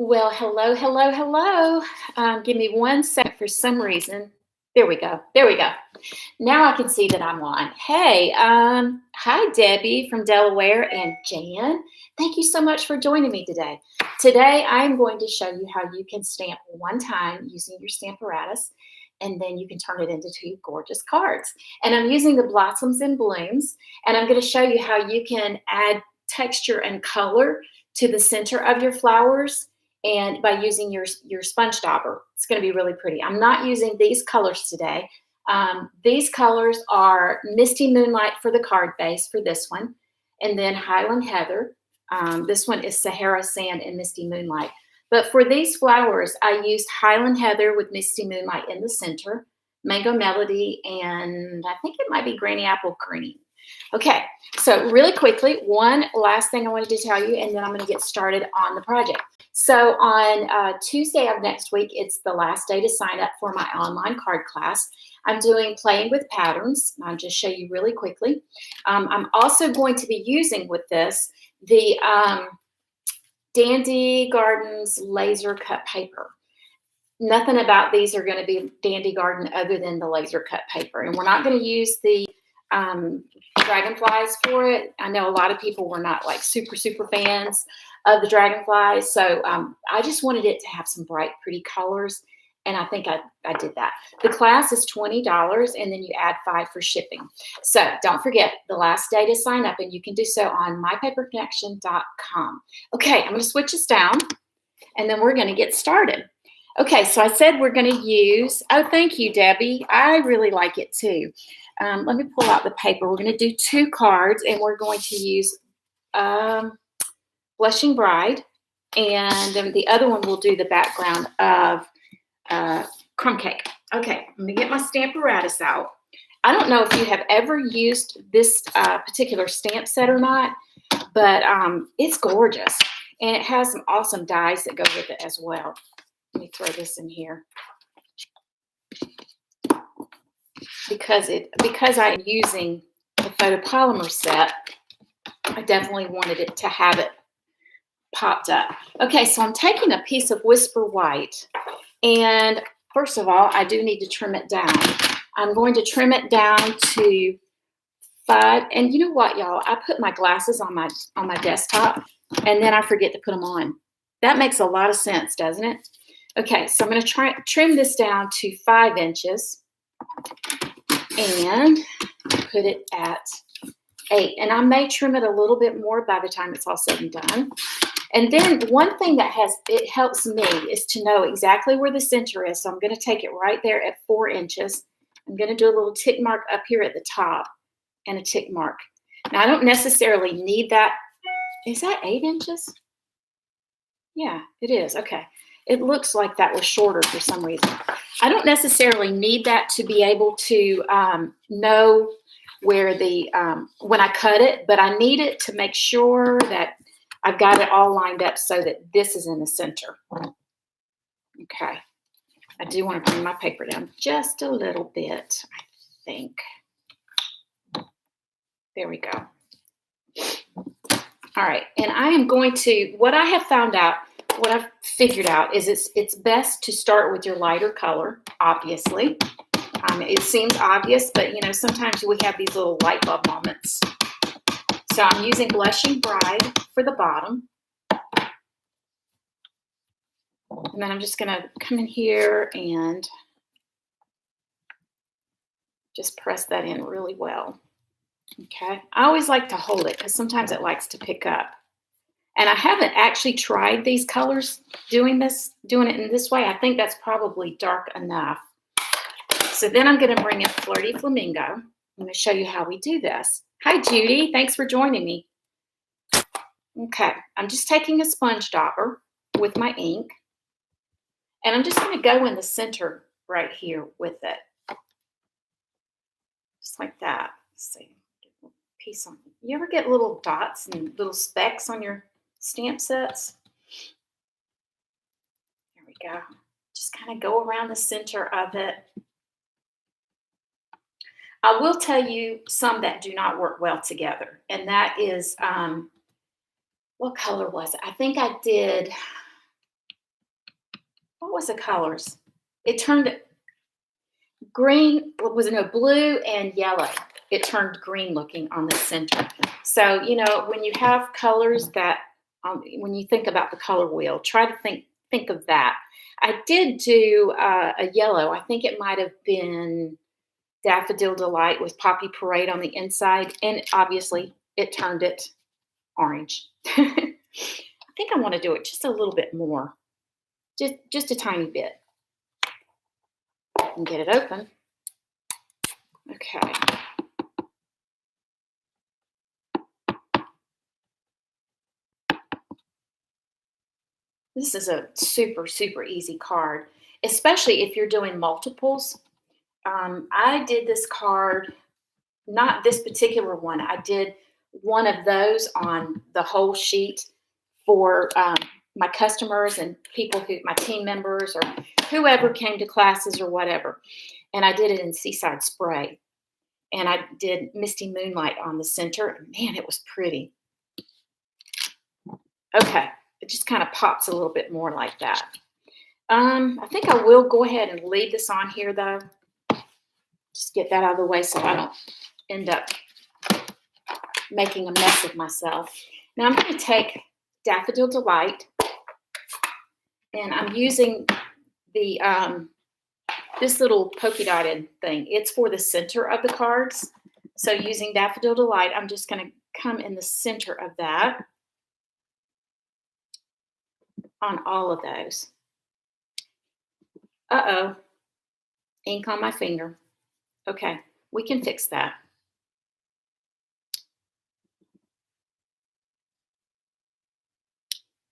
Well, hello, hello, hello. Give me one sec for some reason. There we go. There we go. Now I can see that I'm on. Hey, hi, Debbie from Delaware and Jan. Thank you so much for joining me today. Today, I'm going to show you how you can stamp one time using your Stamparatus, and then you can turn it into two gorgeous cards. And I'm using the Blossoms and Blooms, and I'm going to show you how you can add texture and color to the center of your flowers and by using your sponge dauber. It's going to be really pretty. I'm not using these colors today. These colors are Misty Moonlight for the card base for this one, and then Highland Heather. This one is Sahara Sand and Misty Moonlight. But for these flowers, I used Highland Heather with Misty Moonlight in the center, Mango Melody, and I think it might be Granny Apple Green. Okay, so really quickly, one last thing I wanted to tell you, and then I'm going to get started on the project. So on Tuesday of next week, it's the last day to sign up for my online card class. I'm doing Playing with Patterns. I'll just show you really quickly. I'm also going to be using with this the Dandy Gardens laser cut paper. Nothing about these are going to be Dandy Garden other than the laser cut paper. And we're not going to use the dragonflies for it. I know a lot of people were not like super fans of the dragonflies. So I just wanted it to have some bright, pretty colors. And I think I did that. The class is $20 and then you add $5 for shipping. So don't forget the last day to sign up, and you can do so on mypaperconnection.com. Okay, I'm going to switch this down and then we're going to get started. Okay, so I said we're going to use, oh, thank you, Debbie. I really like it too. Let me pull out the paper. We're going to do 2 cards, and we're going to use Blushing Bride, and then the other one will do the background of Crumb Cake. Okay, I'm going to get my Stamparatus out. I don't know if you have ever used this particular stamp set or not, but it's gorgeous, and it has some awesome dies that go with it as well. Let me throw this in here. Because I'm using the photopolymer set, I definitely wanted it to have it popped up. Okay, so I'm taking a piece of Whisper White, and first of all, I do need to trim it down. I'm going to trim it down to 5, and you know what, y'all? I put my glasses on my desktop, and then I forget to put them on. That makes a lot of sense, doesn't it? Okay, so I'm going to trim this down to 5 inches. And put it at 8. And I may trim it a little bit more by the time it's all said and done. And then one thing that helps me is to know exactly where the center is. So I'm going to take it right there at 4 inches. I'm going to do a little tick mark up here at the top and a tick mark. Now I don't necessarily need that. Is that 8 inches? Yeah, it is. Okay. It looks like that was shorter for some reason. I don't necessarily need that to be able to know where the, when I cut it, but I need it to make sure that I've got it all lined up so that this is in the center. Okay. I do want to bring my paper down just a little bit, I think. There we go. All right. And I am going to, what I've figured out is it's best to start with your lighter color, obviously. It seems obvious, but you know, sometimes we have these little light bulb moments. So I'm using Blushing Bride for the bottom. And then I'm just going to come in here and just press that in really well. Okay. I always like to hold it because sometimes it likes to pick up. And I haven't actually tried these colors doing it in this way. I think that's probably dark enough. So then I'm going to bring in Flirty Flamingo. I'm going to show you how we do this. Hi, Judy. Thanks for joining me. Okay. I'm just taking a sponge dauber with my ink. And I'm just going to go in the center right here with it. Just like that. Let's see. Piece on. You ever get little dots and little specks on your stamp sets? There we go. Just kind of go around the center of it. I will tell you some that do not work well together, and that is, what color was it? I think I did what was the colors? It turned green, was it no blue and yellow? It turned green looking on the center. So, when you have colors that, when you think about the color wheel, try to think of that. I did do a yellow. I think it might have been Daffodil Delight with Poppy Parade on the inside, and obviously it turned it orange. I think I want to do it just a little bit more, just a tiny bit, and get it open. Okay. This is a super, super easy card, especially if you're doing multiples. I did this card, not this particular one. I did one of those on the whole sheet for my customers and people my team members or whoever came to classes or whatever. And I did it in Seaside Spray. And I did Misty Moonlight on the center. And man, it was pretty. Okay. It just kind of pops a little bit more like that. I think I will go ahead and leave this on here, though. Just get that out of the way so I don't end up making a mess of myself. Now I'm going to take Daffodil Delight, and I'm using the this little polka dotted thing. It's for the center of the cards. So using Daffodil Delight, I'm just going to come in the center of that on all of those. Uh-oh, ink on my finger. Okay, we can fix that.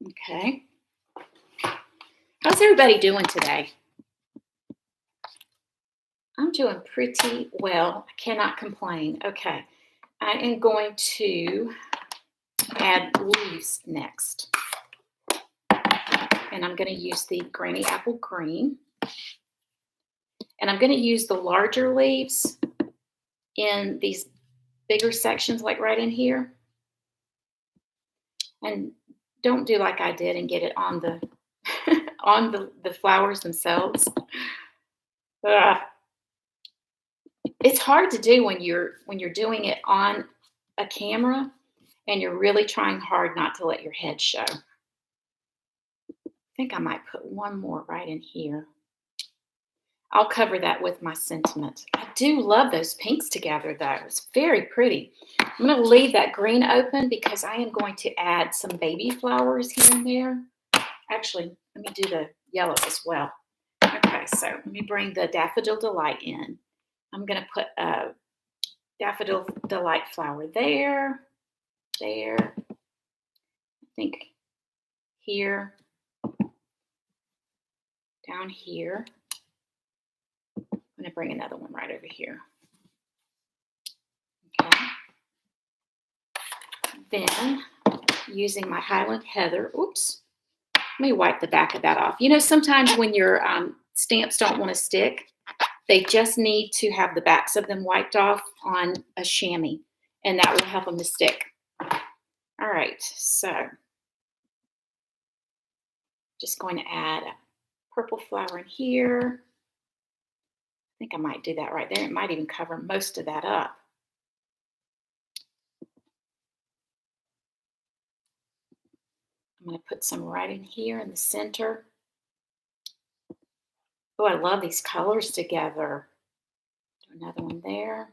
Okay. How's everybody doing today? I'm doing pretty well. I cannot complain. Okay, I am going to add leaves next. And I'm going to use the Granny Apple Green. And I'm going to use the larger leaves in these bigger sections, like right in here. And don't do like I did and get it on the on the flowers themselves. It's hard to do when you're doing it on a camera and you're really trying hard not to let your head show. I think I might put one more right in here. I'll cover that with my sentiment. I do love those pinks together, though. It's very pretty. I'm going to leave that green open because I am going to add some baby flowers here and there. Actually, let me do the yellow as well. Okay, so let me bring the Daffodil Delight in. I'm going to put a Daffodil Delight flower there, I think here, down here. I'm going to bring another one right over here. Okay. Then, using my Highland Heather, oops, let me wipe the back of that off. Sometimes when your stamps don't want to stick, they just need to have the backs of them wiped off on a chamois, and that will help them to stick. All right, so just going to add a purple flower in here. I think I might do that right there. It might even cover most of that up. I'm going to put some right in here in the center. Oh, I love these colors together. Do another one there.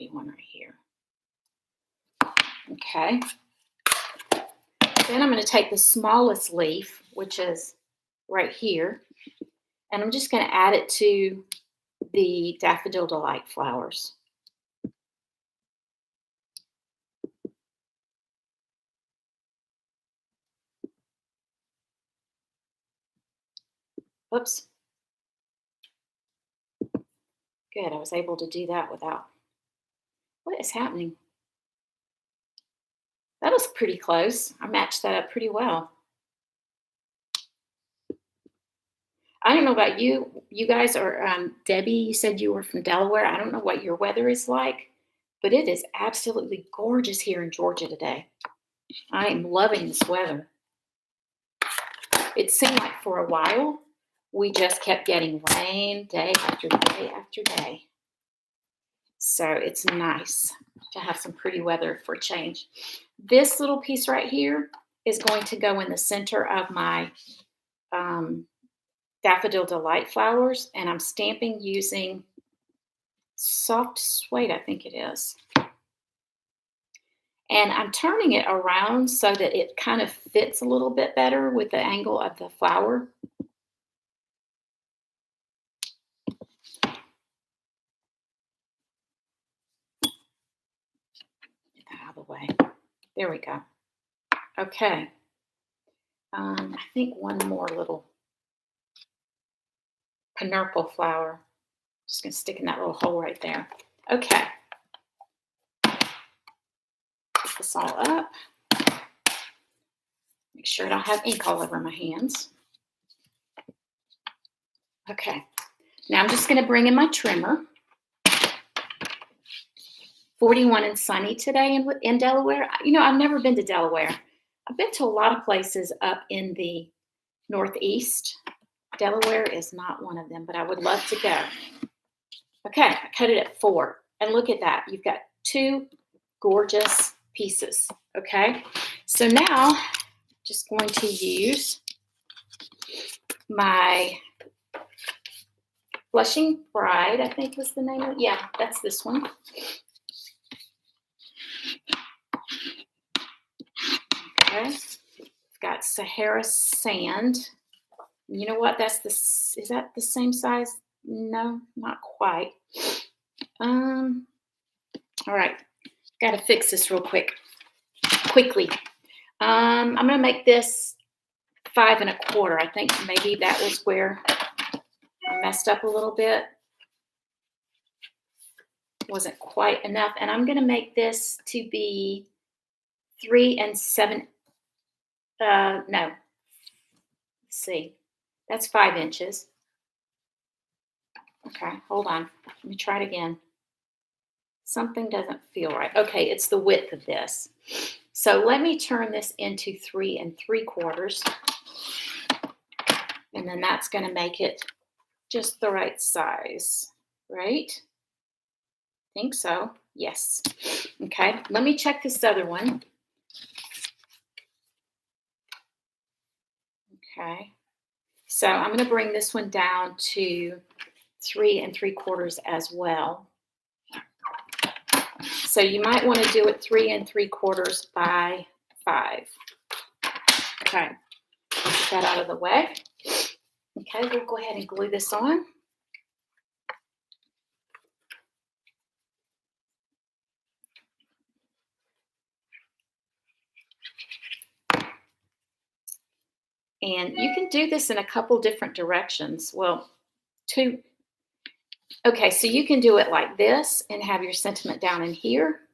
Maybe one right here. Okay. Then I'm going to take the smallest leaf, which is right here, and I'm just going to add it to the Daffodil Delight flowers. Whoops. Good, I was able to do that without. What is happening? That was pretty close. I matched that up pretty well. I don't know about you. You guys are, Debbie, you said you were from Delaware. I don't know what your weather is like. But it is absolutely gorgeous here in Georgia today. I am loving this weather. It seemed like for a while, we just kept getting rain day after day after day. So it's nice to have some pretty weather for a change. This little piece right here is going to go in the center of my Daffodil Delight flowers, and I'm stamping using soft suede, I think it is. And I'm turning it around so that it kind of fits a little bit better with the angle of the flower. Get that out of the way. There we go. Okay. I think one more little purple flower. Just going to stick in that little hole right there. Okay. Put this all up. Make sure I don't have ink all over my hands. Okay. Now I'm just going to bring in my trimmer. 41 and sunny today in Delaware. You know, I've never been to Delaware. I've been to a lot of places up in the Northeast. Delaware is not one of them, but I would love to go. Okay, I cut it at 4. And look at that. You've got 2 gorgeous pieces. Okay, so now just going to use my Blushing Bride, I think was the name of it. Yeah, that's this one. Okay, I've got Sahara Sand. You know what? Is that the same size? No, not quite. All right, got to fix this real quickly. I'm going to make this 5 1/4. I think maybe that was where I messed up a little bit. Wasn't quite enough. And I'm going to make this to be 3 7. No. Let's see. That's 5 inches. Okay, hold on. Let me try it again. Something doesn't feel right. Okay, it's the width of this. So let me turn this into 3 3/4. And then that's going to make it just the right size, right? Think so. Yes. Okay, let me check this other one. Okay. So I'm going to bring this one down to 3 3/4 as well. So you might want to do it 3 3/4 by 5. Okay, get that out of the way. Okay, we'll go ahead and glue this on. And you can do this in a couple different directions. Well, 2. Okay, so you can do it like this and have your sentiment down in here.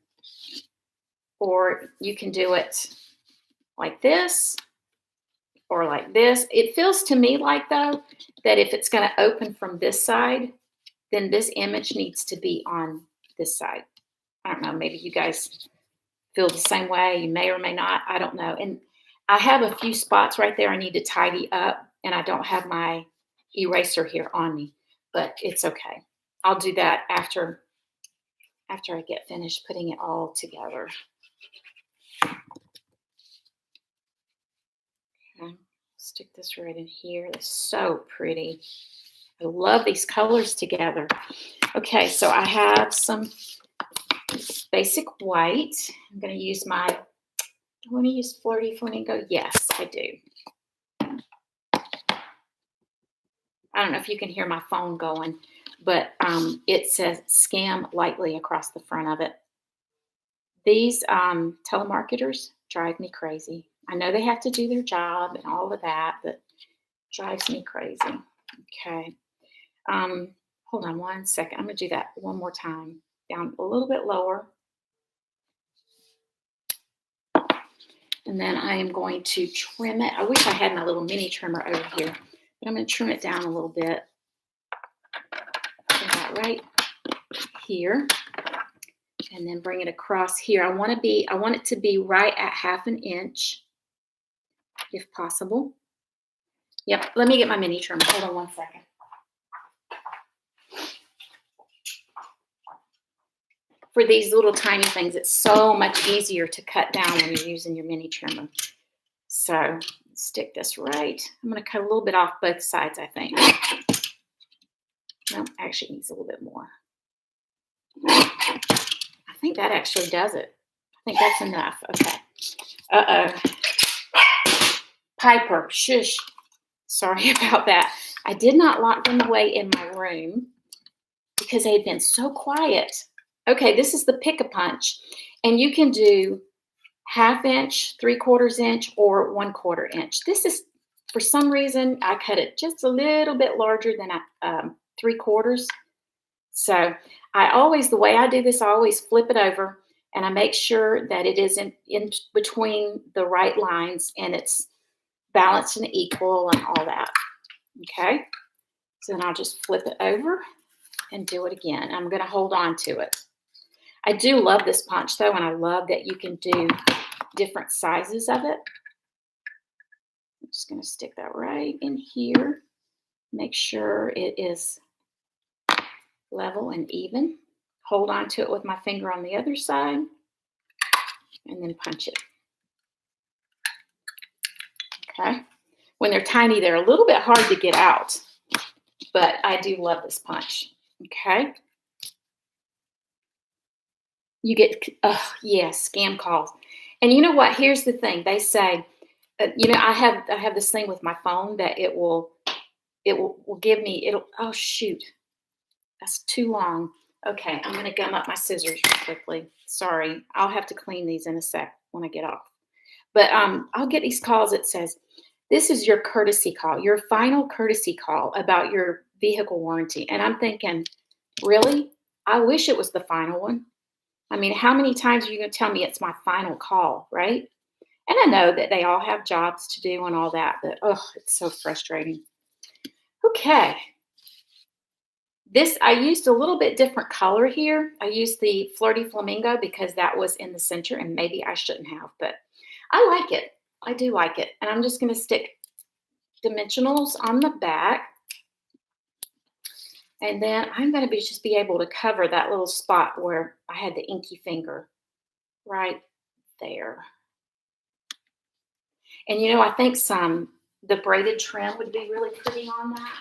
Or you can do it like this or like this. It feels to me like, though, that if it's going to open from this side, then this image needs to be on this side. I don't know, maybe you guys feel the same way. You may or may not. I don't know. And I have a few spots right there I need to tidy up, and I don't have my eraser here on me, but it's okay. I'll do that after I get finished putting it all together. Okay, stick this right in here. It's so pretty. I love these colors together. Okay, so I have some basic white. I'm going to use I want to use Flirty Flamingo. Yes, I do. I don't know if you can hear my phone going, but it says scam lightly across the front of it. These telemarketers drive me crazy. I know they have to do their job and all of that, but it drives me crazy. Okay. Hold on one second. I'm going to do that one more time. Down a little bit lower. And then I am going to trim it. I wish I had my little mini trimmer over here, but I'm going to trim it down a little bit. Put that right here. and then bring it across here. I want it to be right at 1/2 inch, if possible. Yep, let me get my mini trimmer. Hold on one second. For these little tiny things, it's so much easier to cut down when you're using your mini trimmer. So stick this right. I'm going to cut a little bit off both sides, I think. No, actually needs a little bit more. I think that actually does it. I think that's enough. Okay. Uh-oh. Piper, shush. Sorry about that. I did not lock them away in my room because they had been so quiet. Okay, this is the Pick-a-Punch, and you can do 1/2 inch, 3/4 inch, or 1/4 inch. This is, for some reason, I cut it just a little bit larger than 3/4. So the way I do this, I always flip it over, and I make sure that it is in between the right lines, and it's balanced and equal and all that. Okay, so then I'll just flip it over and do it again. I'm going to hold on to it. I do love this punch though, and I love that you can do different sizes of it. I'm just going to stick that right in here. Make sure it is level and even. Hold on to it with my finger on the other side, and then punch it. Okay. When they're tiny, they're a little bit hard to get out, but I do love this punch. Okay. You get, scam calls. And you know what? Here's the thing. They say, I have this thing with my phone that it will give me, oh shoot, that's too long. Okay, I'm going to gum up my scissors real quickly. Sorry, I'll have to clean these in a sec when I get off. But I'll get these calls that says, this is your courtesy call, your final courtesy call about your vehicle warranty. And I'm thinking, really? I wish it was the final one. I mean, how many times are you going to tell me it's my final call, right? And I know that they all have jobs to do and all that, but it's so frustrating. Okay. I used a little bit different color here. I used the Flirty Flamingo because that was in the center, and maybe I shouldn't have, but I like it. I do like it. And I'm just going to stick dimensionals on the back. And then I'm going to just be able to cover that little spot where I had the inky finger right there. And I think the braided trim would be really pretty on that.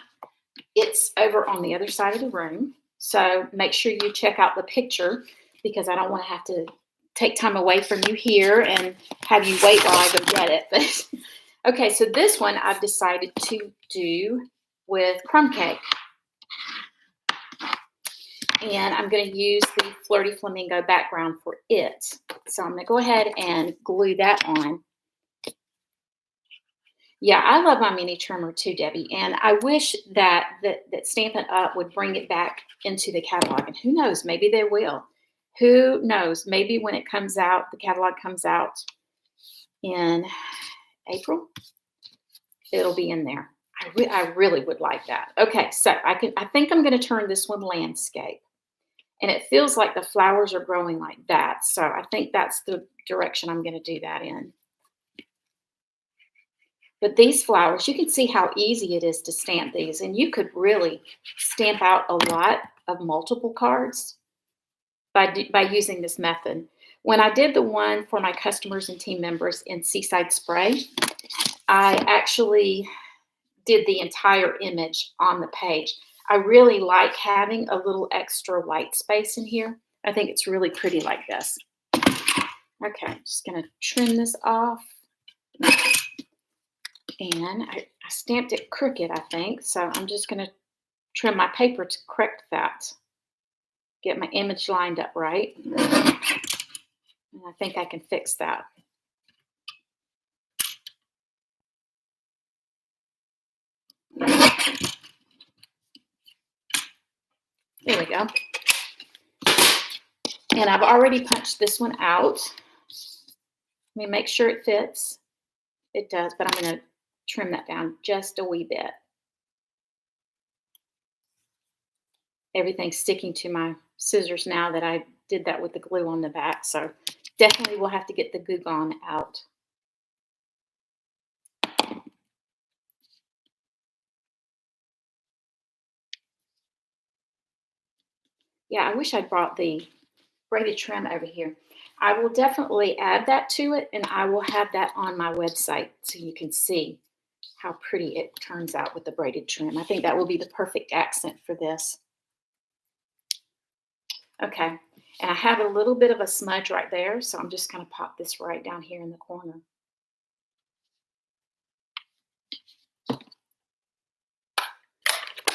It's over on the other side of the room. So make sure you check out the picture because I don't want to have to take time away from you here and have you wait while I go get it. But okay, so this one I've decided to do with crumb cake. And I'm going to use the Flirty Flamingo background for it. So I'm going to go ahead and glue that on. Yeah, I love my mini trimmer too, Debbie. And I wish that Stampin' Up! Would bring it back into the catalog. And who knows, maybe they will. Who knows, maybe when it comes out, the catalog comes out in April, it'll be in there. I really would like that. Okay, so I think I'm going to turn this one landscape. And it feels like the flowers are growing like that. So I think that's the direction I'm going to do that in. But these flowers, you can see how easy it is to stamp these. And you could really stamp out a lot of multiple cards by using this method. When I did the one for my customers and team members in Seaside Spray, I actually did the entire image on the page. I really like having a little extra white space in here. I think it's really pretty like this. Okay, I'm just going to trim this off. And I stamped it crooked, I think. So I'm just going to trim my paper to correct that. Get my image lined up right. And I think I can fix that. There we go. And I've already punched this one out. Let me make sure it fits. It does, but I'm going to trim that down just a wee bit. Everything's sticking to my scissors now that I did that with the glue on the back. So definitely we'll have to get the Goo Gone out. Yeah, I wish I'd brought the braided trim over here. I will definitely add that to it, and I will have that on my website so you can see how pretty it turns out with the braided trim. I think that will be the perfect accent for this. Okay, and I have a little bit of a smudge right there, so I'm just going to pop this right down here in the corner.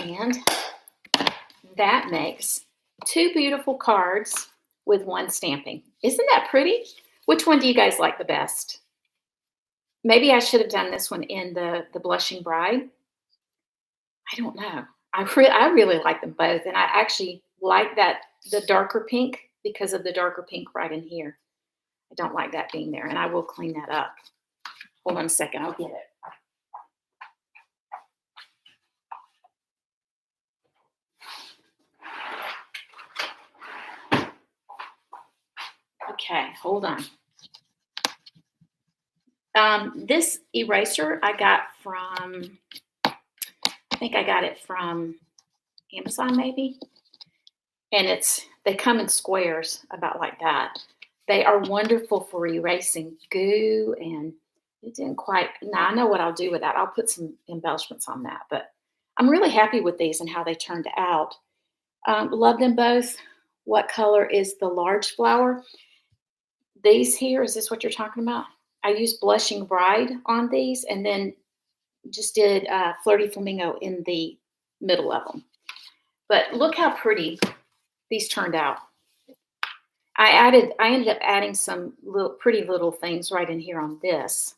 And that makes 2 beautiful cards with 1 stamping. Isn't that pretty? Which one do you guys like the best? Maybe I should have done this one in the Blushing Bride. I don't know. I really like them both, and I actually like the darker pink because of the darker pink right in here. I don't like that being there, and I will clean that up. Hold on a second. I'll get it. Okay, hold on. This eraser I got from, I think I got it from Amazon maybe. And they come in squares about like that. They are wonderful for erasing goo, and it didn't quite, now I know what I'll do with that. I'll put some embellishments on that, but I'm really happy with these and how they turned out. Love them both. What color is the large flower? These here, is this what you're talking about? I used Blushing Bride on these and then just did Flirty Flamingo in the middle of them. But look how pretty these turned out. I ended up adding some pretty little things right in here on this.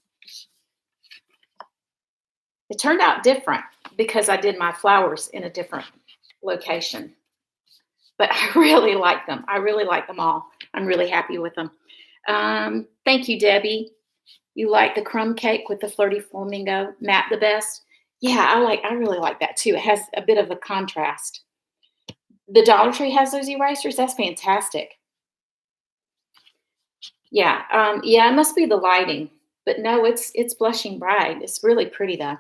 It turned out different because I did my flowers in a different location. But I really like them. I really like them all. I'm really happy with them. Thank you, Debbie. You like the crumb cake with the Flirty Flamingo matte the best? Yeah, I really like that too. It has a bit of a contrast. The Dollar Tree has those erasers. That's fantastic. Yeah, yeah, it must be the lighting. But no, it's Blushing Bride. It's really pretty though.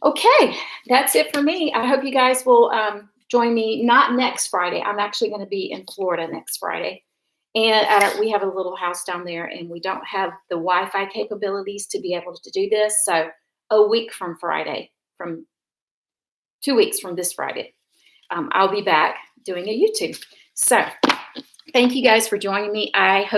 Okay, that's it for me. I hope you guys will join me, not next Friday. I'm actually going to be in Florida next Friday. And we have a little house down there, and we don't have the Wi-Fi capabilities to be able to do this. So a week from Friday, from 2 weeks from this Friday, I'll be back doing a YouTube. So thank you guys for joining me. I hope